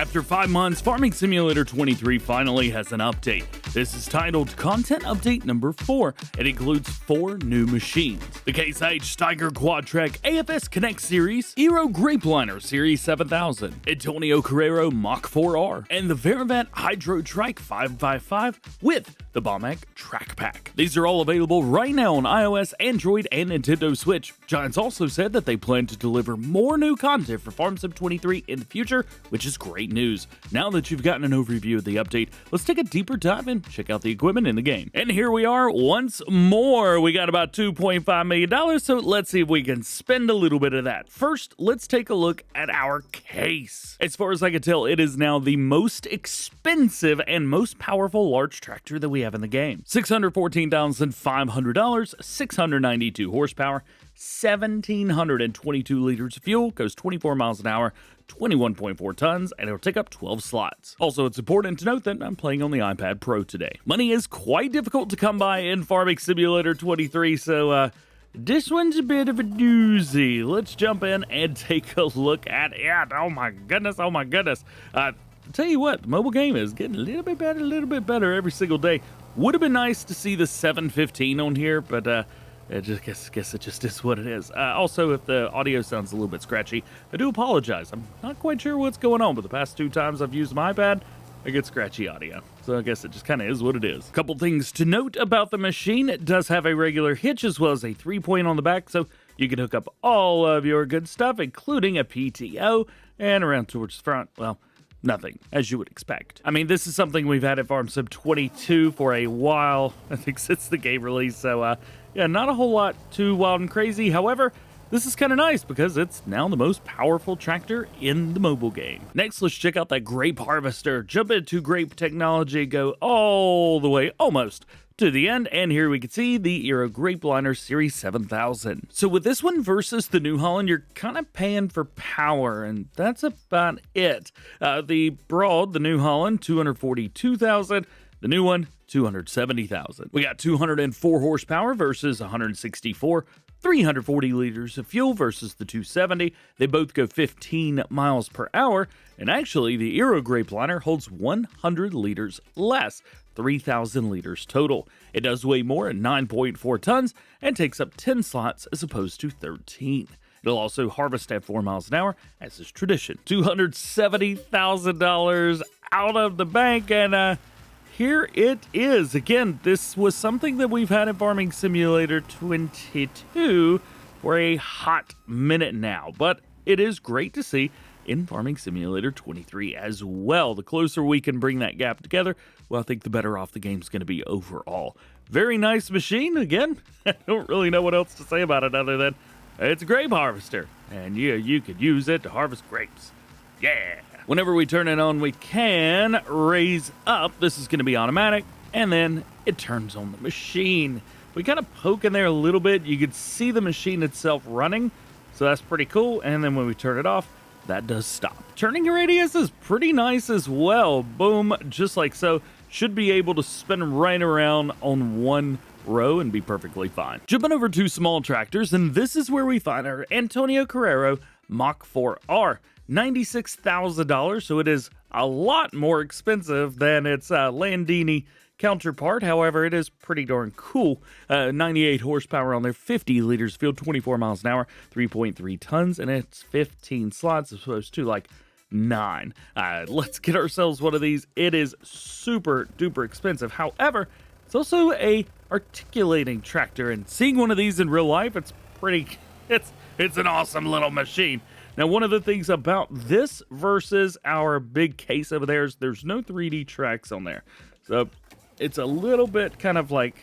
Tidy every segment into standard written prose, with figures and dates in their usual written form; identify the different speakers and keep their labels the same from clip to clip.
Speaker 1: After 5 months, Farming Simulator 23 finally has an update. This is titled Content Update Number 4. It includes 4 new machines: the Case H Steiger Quadtrac AFS Connect Series, ERO Grapeliner Series 7000, Antonio Carraro MACH 4R, and the Vervaet Hydro Trike 555 with the Bomech Trac-Pack. These are all available right now on iOS, Android, and Nintendo Switch. Giants also said that they plan to deliver more new content for Farm Sim 23 in the future, which is great news. Now that you've gotten an overview of the update, let's take a deeper dive and check out the equipment in the game. And here we are once more. We got about $2.5 million, so let's see if we can spend a little bit of that. First, let's take a look at our case. As far as I can tell, it is now the most expensive and most powerful large tractor that we have in the game. $614,500, 692 horsepower, 1,722 liters of fuel, goes 24 miles an hour, 21.4 tons, and it'll take up 12 slots. Also, it's important to note that I'm playing on the iPad Pro today. Money is quite difficult to come by in Farming Simulator 23, so this one's a bit of a doozy. Let's jump in and take a look at it. Oh my goodness, oh my goodness. I'll tell you what, the mobile game is getting a little bit better every single day. Would have been nice to see the 715 on here, but I guess it just is what it is. Also, if the audio sounds a little bit scratchy, I do apologize. I'm not quite sure what's going on, but the past 2 times I've used my iPad, I get scratchy audio. So I guess it just kind of is what it is. Couple things to note about the machine. It does have a regular hitch as well as a 3-point on the back, so you can hook up all of your good stuff, including a PTO, and around towards the front, well, nothing, as you would expect. I mean, this is something we've had at Farm Sim 22 for a while, I think since the game release, so yeah, not a whole lot too wild and crazy. However, this is kind of nice because it's now the most powerful tractor in the mobile game. Next, let's check out that grape harvester. Jump into grape technology, go all the way almost to the end, and here we can see the ERO Grapeliner Series 7000. So with this one versus the New Holland, you're kind of paying for power, and that's about it. The Broad, the New Holland, 242,000. The new one, 270,000. We got 204 horsepower versus 164, 340 liters of fuel versus the 270. They both go 15 miles per hour, and actually the ERO Grapeliner holds 100 liters less, 3,000 liters total. It does weigh more at 9.4 tons and takes up 10 slots as opposed to 13. It'll also harvest at 4 miles an hour, as is tradition. $270,000 out of the bank, and here it is. Again, this was something that we've had in Farming Simulator 22 for a hot minute now, but it is great to see in Farming Simulator 23 as well. The closer we can bring that gap together, well, I think the better off the game's going to be overall. Very nice machine. Again, I don't really know what else to say about it other than it's a grape harvester, and yeah, you could use it to harvest grapes. Yeah. Whenever we turn it on, we can raise up. This is going to be automatic, and then it turns on the machine. We kind of poke in there a little bit. You can see the machine itself running, so that's pretty cool. And then when we turn it off, that does stop. Turning radius is pretty nice as well. Boom, just like so. Should be able to spin right around on one row and be perfectly fine. Jumping over to small tractors, and this is where we find our Antonio Carraro MACH 4R. $96,000, so it is a lot more expensive than its Landini counterpart. However, it is pretty darn cool. 98 horsepower on there, 50 liters of fuel, 24 miles an hour, 3.3 tons, and it's 15 slots as opposed to like 9. Let's get ourselves one of these. It is super duper expensive. However, it's also a articulating tractor, and seeing one of these in real life, it's an awesome little machine. Now, one of the things about this versus our big case over there is there's no 3D tracks on there. So it's a little bit kind of like,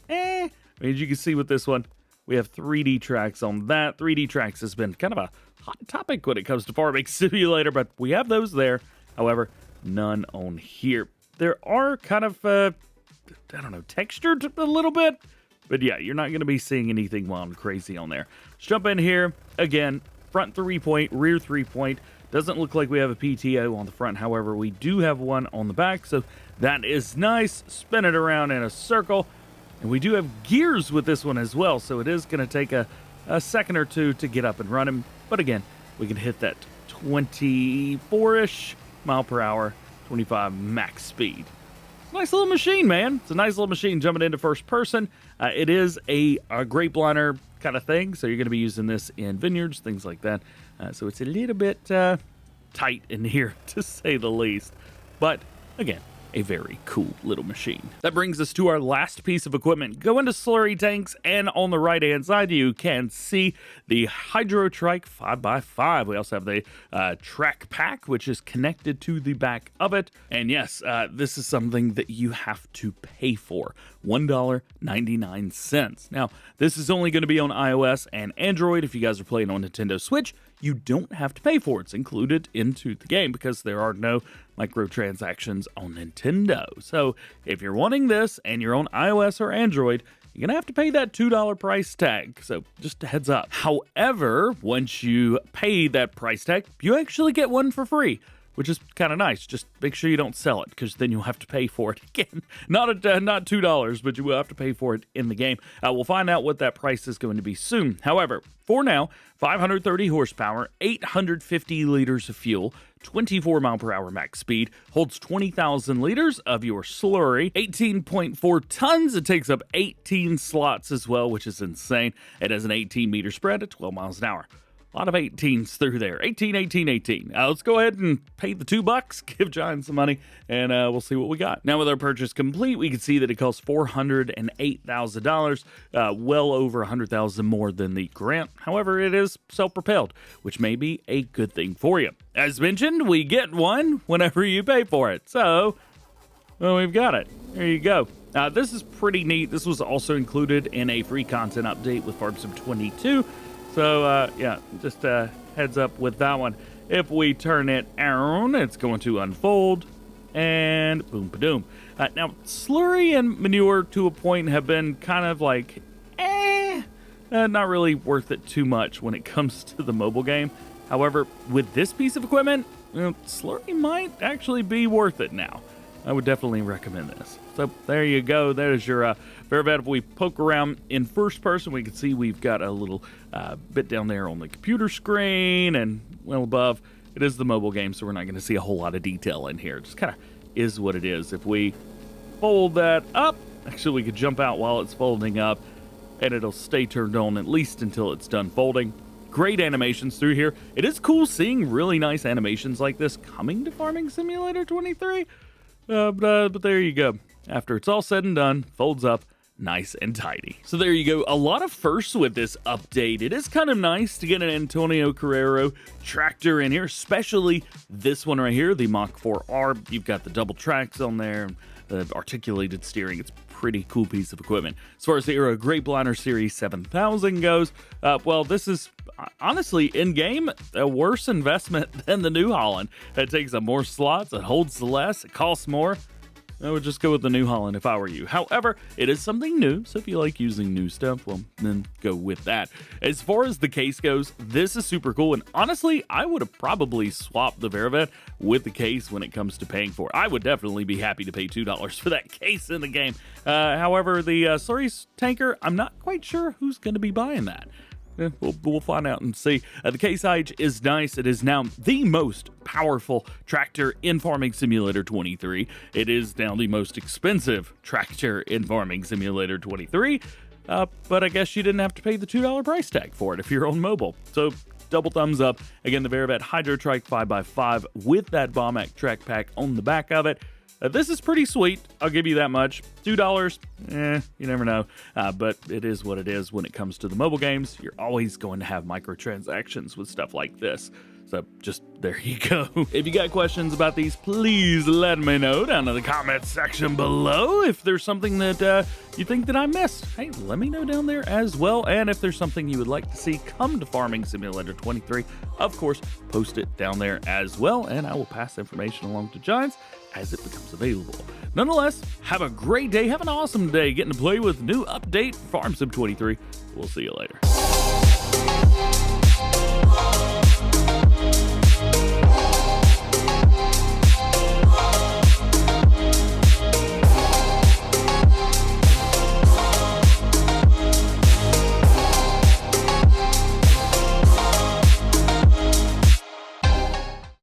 Speaker 1: I mean, as you can see with this one, we have 3D tracks on that. 3D tracks has been kind of a hot topic when it comes to Farming Simulator, but we have those there. However, none on here. There are kind of, I don't know, textured a little bit. But yeah, you're not going to be seeing anything wild and crazy on there. Let's jump in here. Again, front 3-point, rear 3-point. Doesn't look like we have a PTO on the front. However, we do have one on the back, so that is nice. Spin it around in a circle. And we do have gears with this one as well, so it is going to take a second or two to get up and running. But again, we can hit that 24-ish mile per hour, 25 max speed. Nice little machine, man. It's a nice little machine jumping into first person. It is a grapeliner kind of thing, so you're going to be using this in vineyards, things like that. So it's a little bit tight in here, to say the least. But again, a very cool little machine. That brings us to our last piece of equipment. Go into slurry tanks, and on the right-hand side, you can see the Hydro Trike 5x5. We also have the Trac-Pack, which is connected to the back of it. And yes, this is something that you have to pay for. $1.99. Now, this is only going to be on iOS and Android. If you guys are playing on Nintendo Switch, you don't have to pay for it. It's included into the game because there are no microtransactions on Nintendo. So if you're wanting this and you're on iOS or Android, you're going to have to pay that $2 price tag. So just a heads up. However, once you pay that price tag, you actually get one for free, which is kind of nice. Just make sure you don't sell it, because then you'll have to pay for it again. Not $2, but you will have to pay for it in the game. We'll find out what that price is going to be soon. However, for now, 530 horsepower, 850 liters of fuel, 24 mile per hour max speed, holds 20,000 liters of your slurry, 18.4 tons. It takes up 18 slots as well, which is insane. It has an 18-meter spread at 12 miles an hour. A lot of 18s through there. 18, 18, 18. Let's go ahead and pay the $2, give Giant some money, and we'll see what we got. Now, with our purchase complete, we can see that it costs $408,000, well over $100,000 more than the grant. However, it is self-propelled, which may be a good thing for you. As mentioned, we get one whenever you pay for it. So, well, we've got it. There you go. This is pretty neat. This was also included in a free content update with FS23. So, yeah, just a heads up with that one. If we turn it on, it's going to unfold, and boom, ba-doom. Now, slurry and manure to a point have been kind of like, not really worth it too much when it comes to the mobile game. However, with this piece of equipment, slurry might actually be worth it now. I would definitely recommend this. So there you go. There's your Vervaet. If we poke around in first person, we can see we've got a little bit down there on the computer screen, and well above. It is the mobile game, so we're not going to see a whole lot of detail in here. It just kind of is what it is. If we fold that up, actually we could jump out while it's folding up, and it'll stay turned on at least until it's done folding. Great animations through here. It is cool seeing really nice animations like this coming to Farming Simulator 23. But there you go. After it's all said and done, folds up nice and tidy. So there you go. A lot of firsts with this update. It is kind of nice to get an Antonio Carraro tractor in here, especially this one right here, the Mach 4R. You've got the double tracks on there, the articulated steering. It's a pretty cool piece of equipment. As far as the ERO Grapeliner Series 7000 goes, well, this is honestly, in-game, a worse investment than the New Holland. It takes up more slots, it holds less, it costs more. I would just go with the New Holland if I were you. However, it is something new, so if you like using new stuff, well, then go with that. As far as the case goes, this is super cool, and honestly, I would have probably swapped the Vervaet with the case when it comes to paying for it. I would definitely be happy to pay $2 for that case in the game. However, the slurry tanker, I'm not quite sure who's going to be buying that. We'll find out and see. The Case IH is nice. It is now the most powerful tractor in Farming Simulator 23. It is now the most expensive tractor in Farming Simulator 23. But I guess you didn't have to pay the $2 price tag for it if you're on mobile. So double thumbs up. Again, the Vervaet Hydro Trike 5x5 with that Bomech Trac-Pack on the back of it. This is pretty sweet, I'll give you that much. $2, you never know. But it is what it is when it comes to the mobile games. You're always going to have microtransactions with stuff like this. So just there you go. If you got questions about these, please let me know down in the comments section below. If there's something that you think that I missed, hey, let me know down there as well. And if there's something you would like to see come to Farming Simulator 23, of course, post it down there as well. And I will pass information along to Giants as it becomes available. Nonetheless, have a great day. Have an awesome day getting to play with new update Farm Sim 23. We'll see you later.